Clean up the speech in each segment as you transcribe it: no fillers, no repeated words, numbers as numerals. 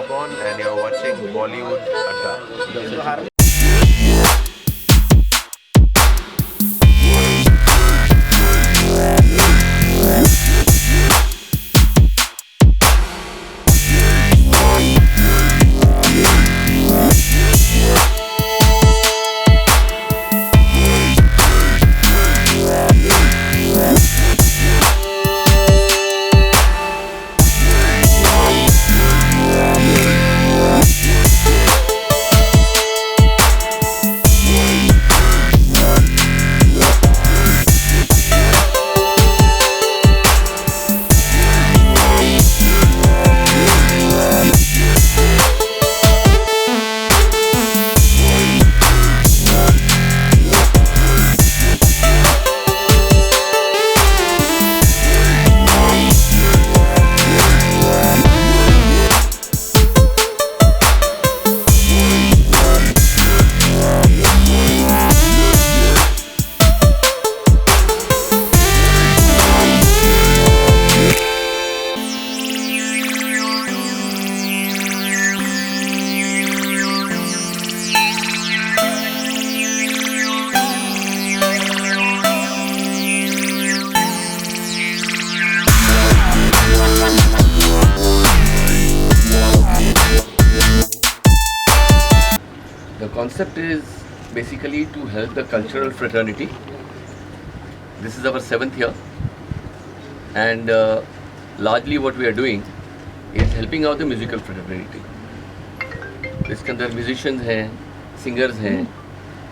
Papon and you're watching Bollywood Adda. The concept is basically to help the cultural fraternity. This is our 7th year, and largely what we are doing is helping out the musical fraternity. इसके अंदर musicians हैं, singers हैं,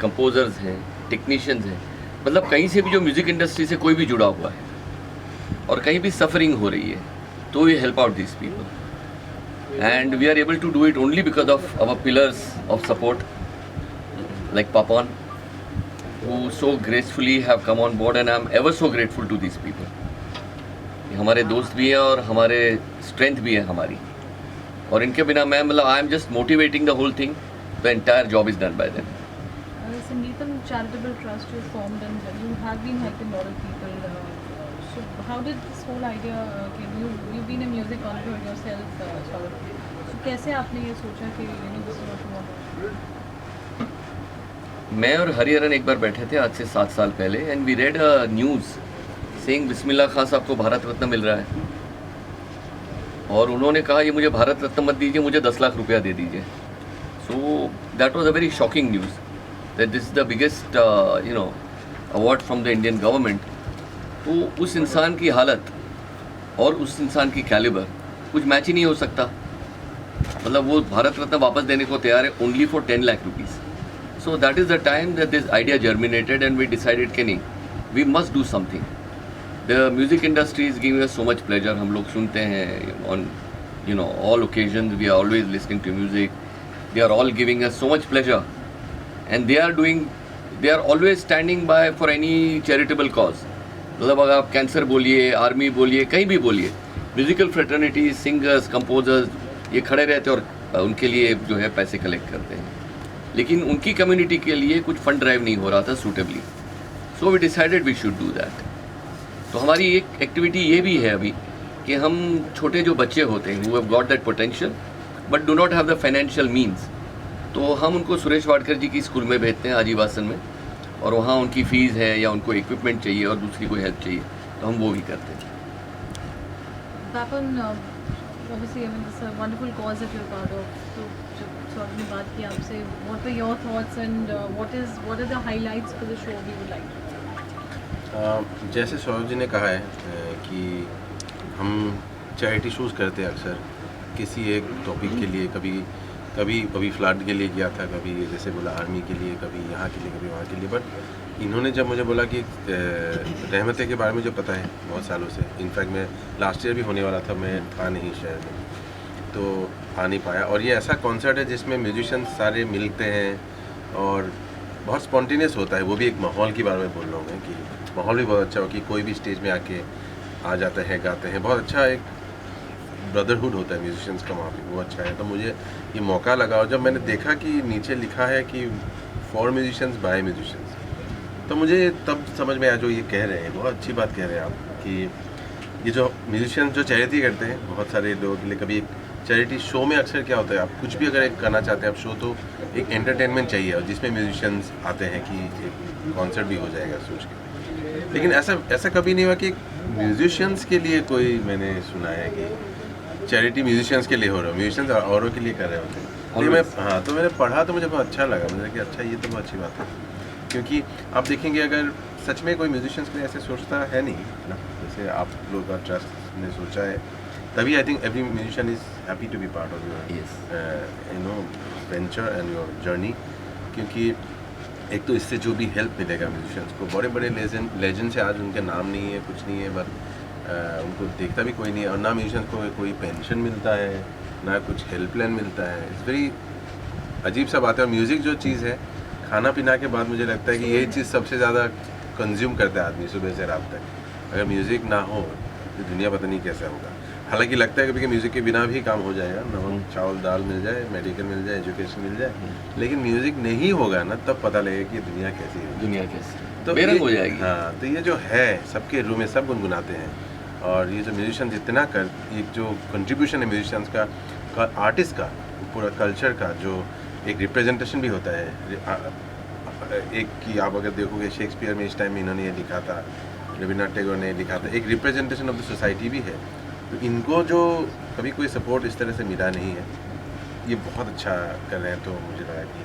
composers हैं, technicians हैं, मतलब कहीं से भी जो म्यूज़िक इंडस्ट्री से कोई भी जुड़ा हुआ है और कहीं भी सफरिंग हो रही है तो we help out these people. And we are able to do it only because of our pillars of support, like Papon, who so gracefully have come on board, and I am ever so grateful to these people. ये हमारे दोस्त भी हैं और हमारे strength भी है हमारी, और इनके बिना मैं मतलब I am just motivating the whole thing. The entire job is done by them. Sangeetam Charitable Trust you formed, and you have been helping a lot of people. So how did this whole idea came? You've been a music connoisseur yourself, Saurabh. So कैसे आपने ये सोचा कि this is what you want? मैं और हरिहरन एक बार बैठे थे आज से 7 साल पहले, and we read a news saying Bismillah Khan Sahab को भारत रत्न मिल रहा है, और उन्होंने कहा ये मुझे भारत रत्न मत दीजिए, मुझे 10 लाख रुपया दे दीजिए. So that was a very shocking news that this is the biggest award from the Indian government. तो उस इंसान की हालत और उस इंसान की कैलिबर कुछ मैच ही नहीं हो सकता. मतलब वो भारत रत्न वापस देने को तैयार है only for 10 lakh rupees. So that is the time that this idea germinated, and we decided कि नहीं, we must do something. The music industry is giving us so much pleasure. हम लोग सुनते हैं on all occasions. We are always listening to music. They are all giving us so much pleasure, and they are always standing by for any charitable cause. मतलब अगर आप cancer बोलिए, army बोलिए, कहीं भी बोलिए, म्यूजिकल फ्रेटर्निटी, सिंगर्स, कंपोजर्स ये खड़े रहते हैं और उनके लिए जो है पैसे कलेक्ट करते हैं. लेकिन उनकी कम्युनिटी के लिए कुछ फंड ड्राइव नहीं हो रहा था suitably. So we decided we should do that. तो हमारी एक एक्टिविटी ये भी है अभी कि हम छोटे जो बच्चे होते हैं who have got that potential but do not have the financial means, तो हम उनको सुरेश वाडकर जी की स्कूल में भेजते हैं आजीवासन में, और वहाँ उनकी फ़ीस है या उनको इक्विपमेंट चाहिए और दूसरी कोई हेल्प चाहिए तो हम वो भी करते हैं. Papon, obviously, I mean, this is a wonderful cause that you're part of. So जब सौरभ ने बात की आपसे, what were your thoughts and what are the highlights for the show we would like? जैसे सौरभ जी ने कहा है कि हम चैरिटी शोज़ करते हैं अक्सर किसी एक टॉपिक के लिए. कभी फ्लड के लिए किया था, कभी जैसे बोला आर्मी के लिए, कभी यहाँ के लिए, कभी वहाँ के लिए. बट इन्होंने जब मुझे बोला कि रहमत के बारे में जो पता है बहुत सालों से, इनफैक्ट मैं लास्ट ईयर भी होने वाला था, मैं था नहीं शहर में तो आ नहीं पाया. और ये ऐसा कॉन्सर्ट है जिसमें म्यूजिशियन सारे मिलते हैं और बहुत स्पॉन्टेनियस होता है. वो भी एक माहौल के बारे में बोल रहा हूँ मैं कि माहौल भी बहुत अच्छा हो कि कोई भी स्टेज में आके आ जाते हैं, गाते हैं. बहुत अच्छा एक ब्रदरहुड होता है म्यूजिशियंस का वहाँ पे, वो अच्छा है. तो मुझे ये मौका लगा, और जब मैंने देखा कि नीचे लिखा है कि फॉर म्यूजिशियंस बाय म्यूजिशियंस, तो मुझे तब समझ में आया जो ये कह रहे हैं, बहुत अच्छी बात कह रहे हैं आप कि ये जो म्यूजिशियंस जो चैरिटी करते हैं बहुत सारे लोगों के लिए, कभी चैरिटी शो में अक्सर क्या होता है, आप कुछ भी अगर एक करना चाहते हैं आप शो, तो एक एंटरटेनमेंट चाहिए और जिसमें म्यूजिशियंस आते हैं कि एक कॉन्सर्ट भी हो जाएगा सोच के। लेकिन ऐसा कभी नहीं हुआ कि म्यूजिशियंस के लिए कोई, मैंने सुना है कि चैरिटी म्यूजिशियंस के लिए हो रहा है, म्यूजिशियंस औरों के लिए कर रहे होते हैं। तो मैं तो मैंने पढ़ा तो मुझे बहुत अच्छा लगा, मुझे कि अच्छा ये तो बहुत अच्छी बात है, क्योंकि आप देखेंगे अगर सच में कोई म्यूजिशियंस के लिए ऐसे सोचता है नहीं ना, जैसे आप लोग का ट्रस्ट ने सोचा है, तभी I think every musician is happy to be part of your venture and your journey. क्योंकि एक तो इससे जो भी हेल्प मिलेगा म्यूजिशियंस को, बड़े बड़े लेजेंड्स है, आज उनके नाम नहीं है, कुछ नहीं है, बट उनको देखता भी कोई नहीं है, और ना म्यूजिशियंस को कोई पेंशन मिलता है, ना कुछ हेल्पलाइन मिलता है। इट्स वेरी अजीब सा बात है। और म्यूज़िक जो चीज़ है, खाना पीना के बाद मुझे लगता है कि यही चीज़ सबसे ज़्यादा कंज्यूम करता है आदमी सुबह से रात तक। अगर म्यूज़िक ना हो तो दुनिया पता नहीं कैसा होगा। हालांकि लगता है कभी कि म्यूज़िक के बिना भी काम हो जाएगा, नमक चावल दाल मिल जाए, मेडिकल मिल जाए, एजुकेशन मिल जाए, लेकिन म्यूज़िक नहीं होगा ना, तब पता लगेगा कि दुनिया कैसी है, दुनिया कैसी तो बेरंग हो जाएगी। हाँ, तो ये जो है सबके रूम में सब गुनगुनाते हैं, और ये जो म्यूजिशियंस इतना एक जो कंट्रीब्यूशन है म्यूजिशियंस का आर्टिस्ट का, पूरा कल्चर का जो एक रिप्रेजेंटेशन भी होता है। एक कि आप अगर देखोगे शेक्सपियर में इस टाइम में इन्होंने ये लिखा था, रविन्द्रनाथ टैगोर ने लिखा था, एक रिप्रेजेंटेशन ऑफ द सोसाइटी भी है। तो इनको जो कभी कोई सपोर्ट इस तरह से मिला नहीं है, ये बहुत अच्छा कर रहे हैं। तो मुझे लगा कि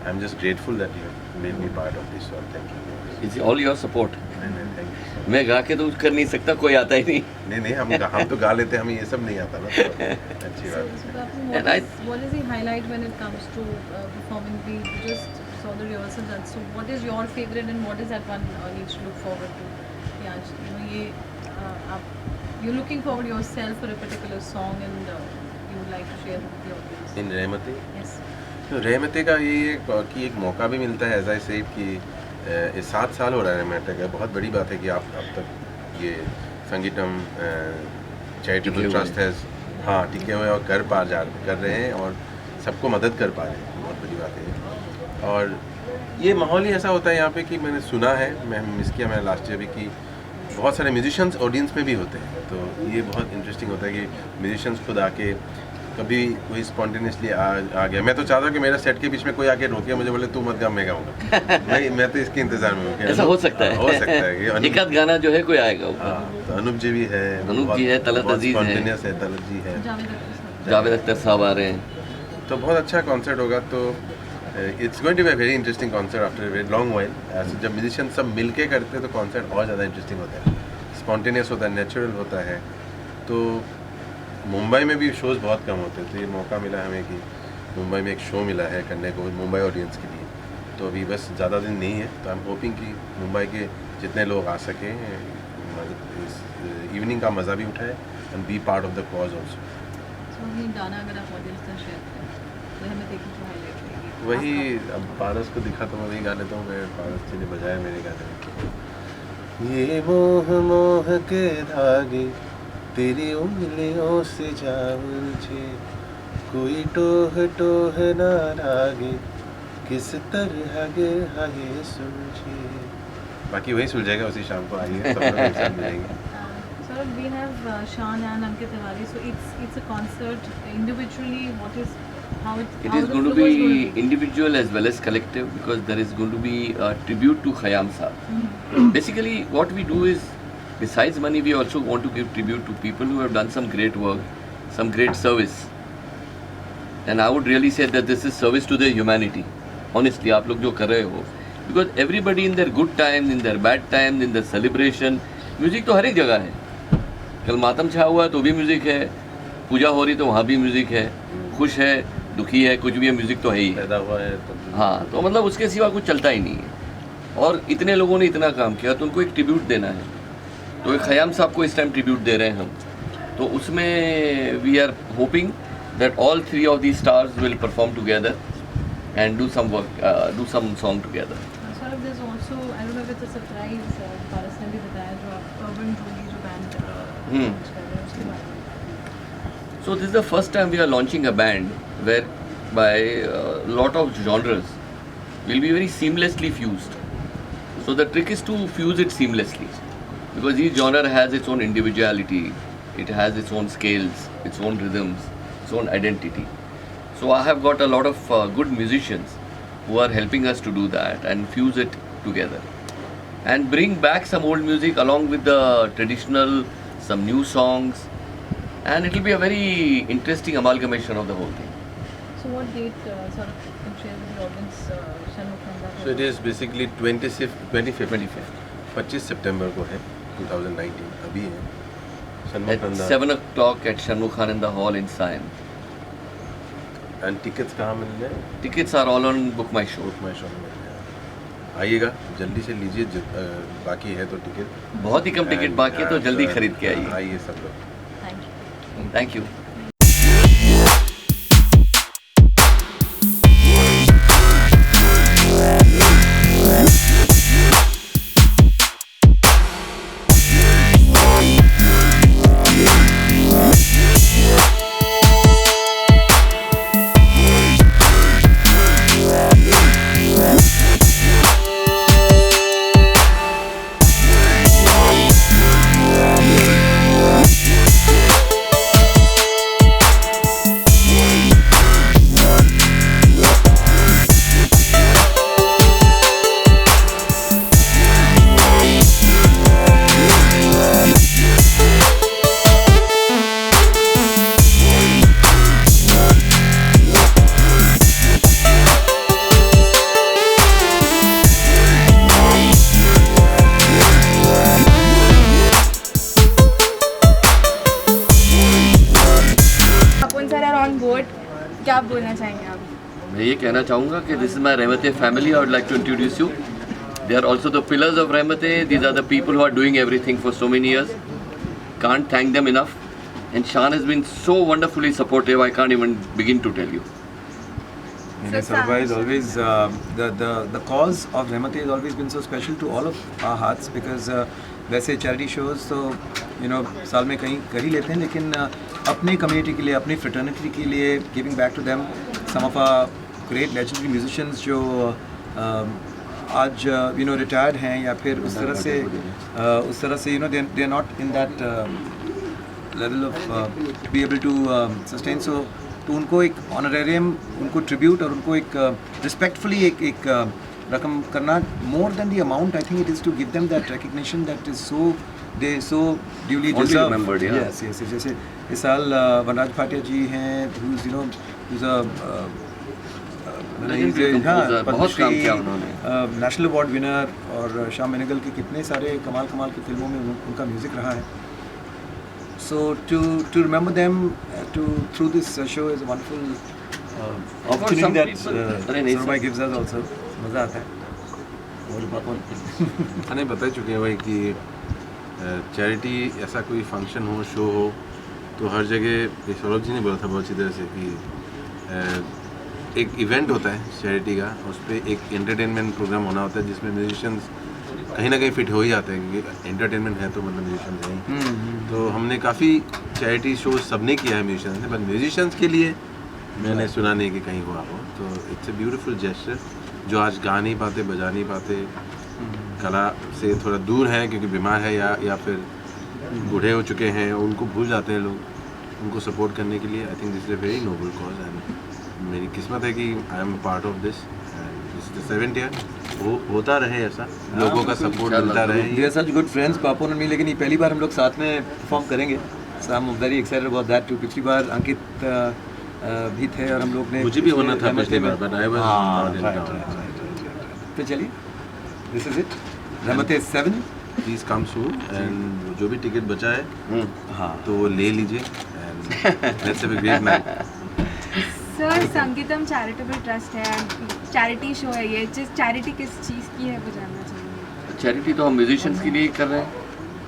I am just grateful that you made me part of this, और thank you. It's all your support. Thank you. मैं गा के तो कर नहीं सकता, कोई आता ही नहीं। नहीं, हम तो गा लेते हैं, हमें ये सब नहीं आता ना, तो अच्छी बात है। So what is the highlight when it comes to performing? We just saw the rehearsal done. So what is your favorite and what is that one needs to look forward to? Yeah, you're looking forward yourself for a particular song and you would like to share with the audience. In रहमते, Yes. तो रहमते का ये कि एक मौका भी मिलता है, as I said कि ये 7 साल हो रहा है रहमते का। बहुत बड़ी बात है कि आप अब तक ये संगीतम चैरिटेबल ट्रस्ट है, हाँ, टिके हुए और कर रहे हैं और सबको मदद कर पा रहे हैं, बहुत बड़ी बात है। और ये माहौल ही ऐसा होता है यहाँ पे कि मैंने सुना है, मैं मिस किया मैंने लास्ट ईयर भी, कि बहुत सारे म्यूजिशियंस ऑडियंस में भी होते हैं। तो ये बहुत इंटरेस्टिंग होता है कि म्यूजिशियंस खुद आके, कभी कोई स्पॉन्टेनियसली आ गया। मैं तो चाहता हूँ कि मेरा सेट के बीच में कोई आके रोके, मुझे बोले तू मत गा, मैं गाऊंगा। मैं तो इसके इंतजार में हूँ। ऐसा हो सकता है, हो सकता है कि एक आध गाना जो है कोई आएगा। तो अनूप जी भी है, अनूप जी है, तलत अजीज है, स्पॉन्टेनियस है, तलत जी है, जावेद अख्तर साहब आ रहे हैं। तो बहुत अच्छा कॉन्सर्ट होगा। तो it's going to be a very interesting concert after a very long while. जब म्यूजिशियन सब मिल के करते हैं तो कॉन्सर्ट और ज़्यादा इंटरेस्टिंग होता है, स्पॉन्टेनियस होता है, नेचुरल होता है। तो मुंबई में भी शोज़ बहुत कम होते हैं, तो ये मौका मिला हमें कि मुंबई में एक शो मिला है करने को मुंबई ऑडियंस के लिए। तो अभी बस ज़्यादा दिन नहीं है, तो आई एम होपिंग कि मुंबई के जितने लोग आ सकें, इस इवनिंग का मज़ा भी उठाए and be part of the cause also. So ये गाना अगर आप ऑडियंस से शेयर करें तो हमें देखिए तो हाईलाइट रहेगी। वही, अब पारस को दिखा तो मैं वही गा लेता हूँ, मैं पारस जी ने बजाया मेरे गाने में। ये मोह मोह के धागे तेरी उंगलियों से जा उलझे, कोई टोह टोह ना लागे, किस तरह गिर ये सुलझे। बाकी वही सुलझेगा उसी शाम को, आइए सब लोग एक साथ मिलेंगे। So we have Shan and Ankit Tiwari. So it's a concert individually. How It how is the going to flow is be individual as well as collective, because there is going to be a tribute to Khayyam Saab. Basically, what we do is, besides money, we also want to give tribute to people who have done some great work, some great service. And I would really say that this is service to the humanity. Honestly, आप लोग जो कर रहे हो, because everybody in their good times, in their bad times, in their celebration, music तो हर एक जगह है। कल मातम छा हुआ है तो भी म्यूजिक है, पूजा हो रही तो वहाँ भी म्यूजिक है, खुश है, दुखी है, कुछ भी है, म्यूजिक तो है ही। पैदा हुआ है तो हाँ, तो मतलब उसके सिवा कुछ चलता ही नहीं है। और इतने लोगों ने इतना काम किया, तो उनको एक ट्रिब्यूट देना है। तो एक खयाम साहब को इस टाइम ट्रिब्यूट दे रहे हैं हम। तो उसमें we are hoping that all 3 of these stars will perform together and do some work, do some song together. sort of there's also, I don't know if it's a surprise, पारस ने भी बताया जो आप urban Jodi जो band launch कर रहे हैं उसके बारे में। So this is the first time we are launching a band whereby a lot of genres will be very seamlessly fused. So the trick is to fuse it seamlessly, because each genre has its own individuality, it has its own scales, its own rhythms. its own identity. So I have got a lot of good musicians who are helping us to do that and fuse it together and bring back some old music along with the traditional, some new songs, and it will be a very interesting amalgamation of the whole thing. So what date sort of can share with the audience, Shanmugh Nanda? So it is basically 25th 25 सितंबर को है 2019 अभी है Shanmugh At Nanda 7 o'clock at Shanmugh Nanda Hall in Siam. And tickets कहाँ मिल जाए Tickets are all on Book My Show. Book my show में मिल जाए आइएगा जल्दी से लीजिए बाकी है तो टिकट बहुत ही कम टिकट बाकी है तो जल्दी खरीद के आइए. आइए सब लोग Thank you. Thank you. क्या बोलना चाहेंगे आप? मैं ये कहना चाहूँगा कि this is my Rahmate family. I would like to introduce you. They are also the pillars of Rahmate. These are the people who are doing everything for so many years. Can't thank them enough. And Shan has been so wonderfully supportive. I can't even begin to tell you. Sarva is always the cause of Rahmate has always been so special to all of our hearts because वैसे charity shows तो साल में कहीं कर ही लेते हैं लेकिन अपने community के लिए अपनी fraternity के लिए giving back to them some of our great legendary musicians जो आज retired हैं या फिर उस तरह से they are not in that level of to be able to sustain. So तो उनको एक ऑनरेरियम, उनको ट्रिब्यूट और उनको एक रिस्पेक्टफुली एक रकम करना more than the amount. I think it is to give them that recognition that is so duly deserved. Remembered, yeah. Yes. जैसे इस साल वनराज भाटिया जी हैं who's a बहुत काम किया उन्होंने. नेशनल अवार्ड विनर और श्याम बेनेगल की कितने सारे कमाल की फिल्मों में उनका म्यूज़िक रहा है. So to remember them through this show is a wonderful opportunity that Sarva gives us also. मज़ा आता है. और पापा नहीं बता चुके हैं भाई कि चैरिटी ऐसा कोई फंक्शन हो, शो हो तो हर जगह सौरभ जी ने बोला था बहुत अच्छी तरह से कि एक इवेंट होता है चैरिटी का, उस पर एक एंटरटेनमेंट प्रोग्राम होना होता है जिसमें म्यूजिशियंस कहीं ना कहीं फिट हो ही जाते हैं क्योंकि एंटरटेनमेंट है तो मतलब म्यूजिशियंस हैं. तो हमने काफ़ी चैरिटी शोज सबने किया है म्यूजिशियंस ने, पर म्यूजिशियंस के लिए मैंने सुना नहीं कि कहीं हुआ हो. तो इट्स अ ब्यूटीफुल जेस्चर जो आज गा नहीं पाते, बजा नहीं पाते, कला से थोड़ा दूर है क्योंकि बीमार है या फिर बूढ़े हो चुके हैं, उनको भूल जाते हैं लोग, उनको सपोर्ट करने के लिए. I think this is a very noble cause and मेरी किस्मत है कि I am part of this. This is the 7th year. वो होता रहे ऐसा, लोगों का सपोर्ट मिलता रहे. We are such good friends पापा और मी, लेकिन ये पहली बार हम लोग साथ में परफॉर्म करेंगे. So I am very excited about that too. पिछली बार अंकित भी थे और हम लोग ने मुझे भी होना था पिछली बार बट आई वाज. तो चलिए this is it. Rahmate 7 please come soon and जो भी टिकट बचा है हाँ तो वो ले लीजिए and let's have a great night. Sir Sangeetam charitable trust है, चैरिटी शो है ये, चैरिटी किस चीज़ की है वो जानना चाहिए. चैरिटी तो हम म्यूजिशियंस के लिए ही कर रहे हैं.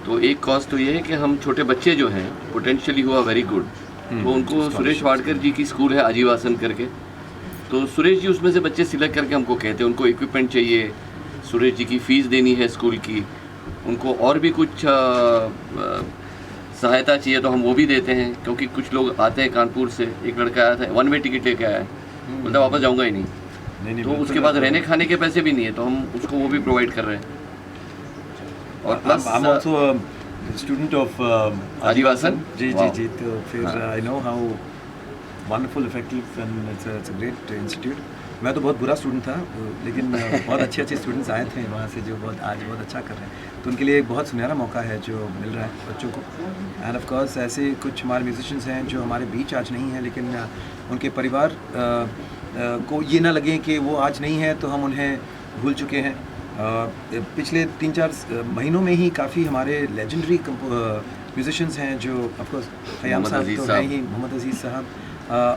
तो एक कॉज तो ये है कि हम छोटे बच्चे जो हैं पोटेंशियली हुआ वेरी गुड, तो उनको सुरेश वाडकर जी की स्कूल है आजीवासन करके, तो सुरेश जी उसमें से बच्चे सिलेक्ट करके हमको कहते हैं उनको इक्विपमेंट चाहिए, सुरेश जी की फ़ीस देनी है स्कूल की, उनको और भी कुछ सहायता चाहिए तो हम वो भी देते हैं. क्योंकि कुछ लोग आते हैं कानपुर से, एक लड़का आया था 1 वे टिकट लेके आया है, बोलता वापस जाऊँगा ही नहीं, तो उसके बाद रहने खाने के पैसे भी नहीं है, तो हम उसको वो भी प्रोवाइड कर रहे हैं. और plus I am also student of Ajivasan. जी. तो फिर I know how wonderful effective and it's a great institute. मैं तो बहुत बुरा स्टूडेंट था, लेकिन बहुत अच्छे स्टूडेंट्स आए थे वहाँ से जो आज बहुत अच्छा कर रहे हैं. तो उनके लिए एक बहुत सुनहरा मौका है जो मिल रहा है बच्चों को. एंड ऑफ कोर्स ऐसे कुछ हमारे म्यूजिशियंस हैं जो हमारे बीच आज नहीं हैं, लेकिन उनके परिवार को ये ना लगे कि वो आज नहीं है तो हम उन्हें भूल चुके हैं. पिछले 3-4 महीनों में ही काफ़ी हमारे लेजेंडरी म्यूजिशियंस हैं जो ऑफ कोर्स ख़याम साहब तो हैं ही, मोहम्मद अजीज़ साहब,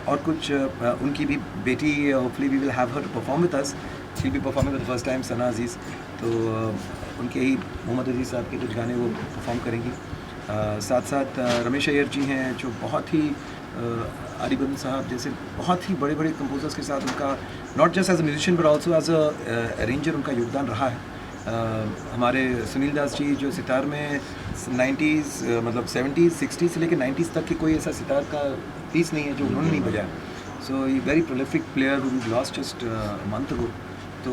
और कुछ उनकी भी बेटी, hopefully we will have her to perform with us. She will be performing for the first time, Sana Aziz. तो उनके ही मोहम्मद अजीज़ साहब के कुछ गाने वो परफॉर्म करेंगी. साथ साथ रमेश अय्यर जी हैं जो बहुत ही आरिबंद साहब जैसे बहुत ही बड़े बड़े कंपोजर्स के साथ उनका not just as a musician but also as an arranger उनका योगदान रहा है. हमारे सुनील दास जी जो सितार में 90s मतलब 70s 60s से लेकर 90s तक की कोई ऐसा सितार का पीस नहीं है जो उन्होंने नहीं बजाया. सो ये very prolific player who we lost just month ago. तो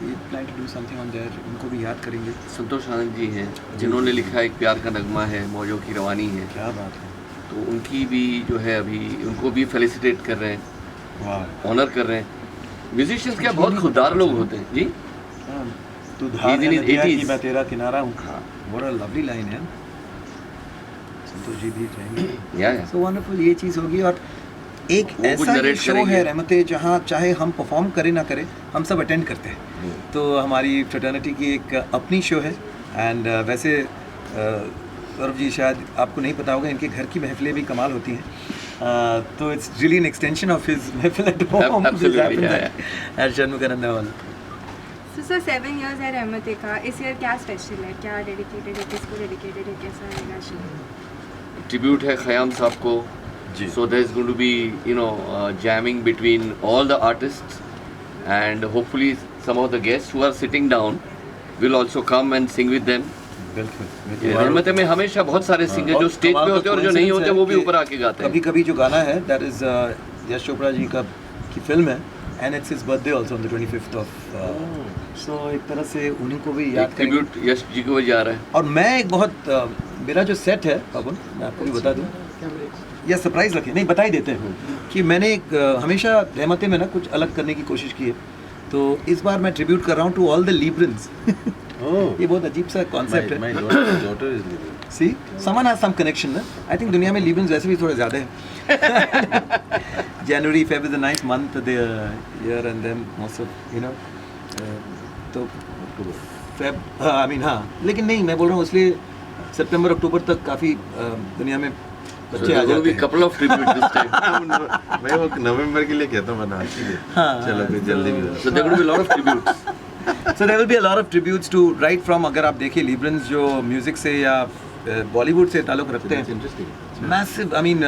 we plan to do something on there. उनको भी याद करेंगे. संतोष आनंद जी हैं जिन्होंने लिखा एक प्यार का नगमा है, मौजों की रवानी है. क्या बात है. तो उनकी भी जो है अभी उनको भी फेलिसिटेट कर रहे हैं, वाह. ऑनर कर रहे हैं. म्यूजिशियंस क्या बहुत खुददार लोग होते हैं जी. तू He's in his 80s. कि मैं तेरा किनारा हूँ. हाँ. What a lovely line है. संतोष जी भी रहेंगे. या So wonderful. ये चीज़ होगी. और एक वो कुछ ऐसा narrate शो करेंगे. है रहमते जहाँ चाहे हम परफॉर्म करें ना करें हम सब अटेंड करते हैं. तो हमारी फ्रेटर्निटी की एक अपनी शो है. एंड वैसे सौरभ जी शायद आपको नहीं पता होगा इनके घर की महफिलें भी कमाल होती हैं. तो it's really an extension of his mehfil at home. Absolutely, yeah, at Shanmukhananda hall. So sir, 7 years है रहमते का. इस ईयर क्या स्पेशल है, क्या डेडिकेटेड है, किसको डेडिकेटेड है, कैसा रहेगा शो? ट्रिब्यूट है ख़याम साहब को. जी. So there is going to be jamming between all the artists and hopefully some of the guests who are sitting down will also come and sing with them. बिल्कुल. रहमत में हमेशा बहुत सारे सिंगर जो स्टेज पे होते हैं और जो नहीं होते वो भी ऊपर आके गाते हैं. कभी कभी जो गाना है दैट इज यश चोपड़ा जी का की फिल्म है and it's his birthday also on the 25th of. सो एक तरह से उन्हीं को भी याद करेंगे. ट्रिब्यूट यश जी को जा रहा है. और मैं एक बहुत मेरा जो सेट है पापुन मैं आपको भी बता दूं या सरप्राइज रखें नहीं बता ही देते हैं कि मैंने एक हमेशा रहमते में ना कुछ अलग करने की कोशिश की है. तो इस बार मैं ट्रिब्यूट कर रहा हूँ टू ऑल द लीब्रन्स. ये बहुत अजीब सा कॉन्सेप्ट है. My daughter is living. See someone has some connection ना. आई थिंक दुनिया में लीब्रन्स वैसे भी थोड़े ज़्यादा हैं. January Feb is a nice month the year and then most of you know तो फेब आई मीन हाँ लेकिन नहीं मैं बोल रहा हूँ इसलिए सितंबर अक्टूबर तक काफ़ी दुनिया में बच्चे आ जाते हैं. couple of tribute this time. मैं वो नवंबर के लिए कहता हूँ बना इसीलिए. चलो फिर जल्दी भी. So there are going to be a lot of tributes. So there will be a lot of tributes to right from अगर आप देखिए लीब्रन्स जो म्यूजिक से या बॉलीवुड से ताल्लुक़ रखते हैं. इंटरेस्टिंग. Massive, I mean,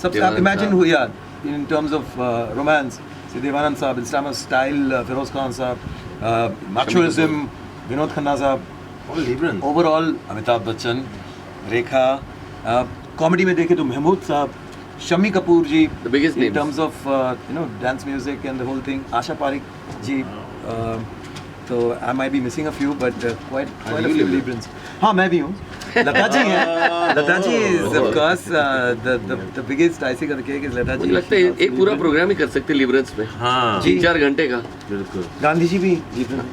सबसे आप देवानंद imagine साहब. हुई यार in terms of romance, से देवानंद साहब, Islamic style, फिरोज खान साहब, machoism, विनोद खन्ना साहब, All Librans. overall Amitabh Bachchan, Rekha, comedy में देखें तो महमूद साहब, शम्मी कपूर जी, The biggest in names. terms of dance music and the whole thing, आशा पारिक जी. तो I might be missing a few, but quite a few Librans. हाँ मैं भी हूँ. लता जी हैं. Lata ji is of course the biggest icing on the cake is Lata ji. मुझे लगता है एक पूरा प्रोग्राम ही कर सकते हैं लिबरल्स में. हाँ 3-4 घंटे का बिल्कुल. गांधी जी भी Libran.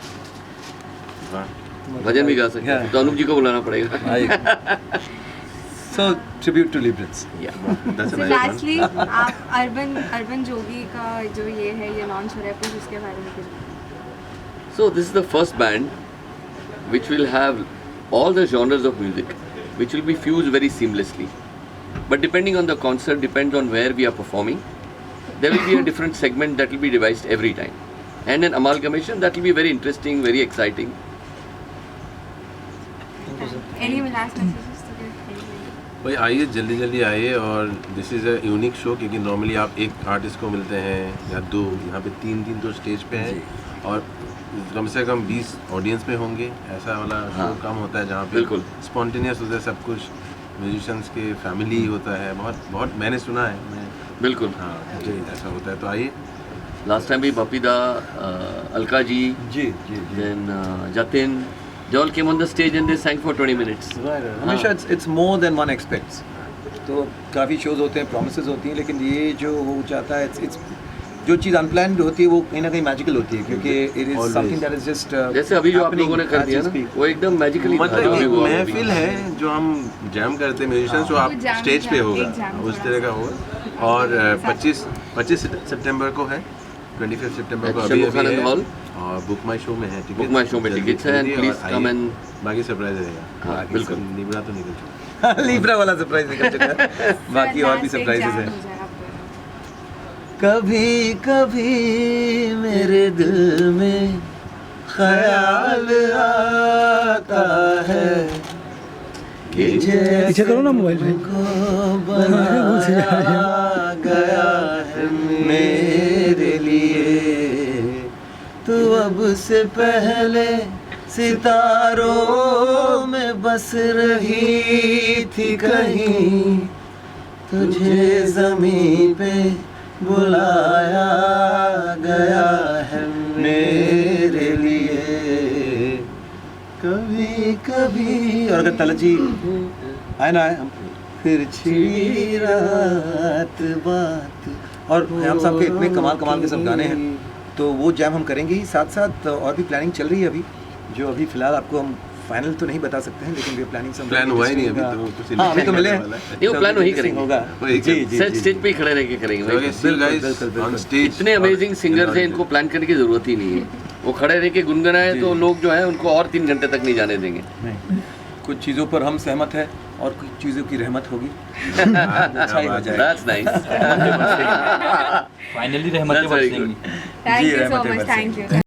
वाह. भजन भी गा सकते हैं. Yeah. तो अनूप जी को बुलाना पड़ेगा. So tribute to Librans. Yeah. That's a So nice one. lastly, आप अर्बन जोगी का जो ये है ये लॉन्च हो रहा है कुछ उसके बारे में कुछ. So this is the first band which will have all the genres of music, which will be fused very seamlessly. But depending on the concert, depends on where we are performing, there will be a different segment that will be devised every time. And an amalgamation that will be very interesting, very exciting. Any last messages to give? भाई आइए जल्दी जल्दी आइए. और this is a unique show क्योंकि normally आप एक artist को मिलते हैं या दो. यहाँ पे 3 तो स्टेज पे हैं और कम से कम 20 ऑडियंस में होंगे. ऐसा वाला शो हाँ. कम होता है जहाँ पे बिल्कुल. स्पॉन्टेनियस होता है सब कुछ. म्यूजिशियंस के फैमिली होता है. बहुत मैंने सुना है. मैं बिल्कुल. हाँ ऐसा होता है. तो आइए. Last time we Bapida, Alka ji, ji ji ji. then Jatin, they all came on the stage and they sang for 20 minutes. Right. Hamisha, it's more than one expects. तो काफ़ी शोज़ होते हैं, प्रॉमिसेस होती हैं, लेकिन ये जो हो जाता है इट्स जो चीज़ अनप्लान्ड होती है वो कहीं ना कहीं मैजिकल होती है, क्योंकि it is something that is just जैसे अभी जो आप लोगों ने कर दिया ना, वो एकदम मैजिकली मतलब एक महफिल है जो हम जैम करते हैं म्यूजिशियंस, जो आप वो jam स्टेज पे jam, होगा एक jam उस थोड़ा तरह का होगा। और 25 सितंबर को है, 25 सितंबर को अच्छा, अभी मुखानंद है, हॉल। और बुक माई शो में है टिकट, बुक माई शो में टिकट्स हैं, जल्दी प्लीज और कम आइए। एंड बाकी सरप्राइज रहेगा। हाँ, बाकी बिल्कुल। सब निबड़ा तो निकल चुका है। लीब्रा वाला सरप्राइज निकल चुका है, बाकी और भी सरप्राइजेस हैं। कभी कभी मेरे दिल में ख्याल आता है कि जैसे करो ना मोबाइल को बनाया गया है मेरे लिए, तू अब से पहले सितारों में बस रही थी कहीं, तुझे जमीन पे बुलाया गया है मेरे लिए। कभी कभी, और अगर तलत जी आए ना आए, हम फिर छिड़ी रात बात, और हम साहब के इतने कमाल कमाल के सब गाने हैं, तो वो जैम हम करेंगे ही, साथ साथ और भी प्लानिंग चल रही है अभी, जो अभी फिलहाल आपको हम फाइनल तो नहीं बता सकते हैं, लेकिन वे प्लानिंग सब प्लान हुआ ही नहीं अभी तो कुछ हाँ, अभी तो मिले हैं। ये वो प्लान वही करेंगे होगा वही जी जी सर, जी, स्टेज जी। पे ही खड़े रह के करेंगे So, भाई। still guys बिल्कुल, बिल्कुल। on stage इतने अमेजिंग सिंगर हैं, इनको प्लान करने की जरूरत ही नहीं है, वो खड़े रह के गुनगुनाए तो लोग जो है उनको और 3 घंटे तक नहीं जाने देंगे। नहीं, कुछ चीज़ों पर हम सहमत है और कुछ चीज़ों की रहमत होगी, अच्छा ही हो जाएगा। That's nice. Finally Rahmat That's very बरसेंगी। good. थैंक यू सो रहमतें मच, बरसें। Thank you.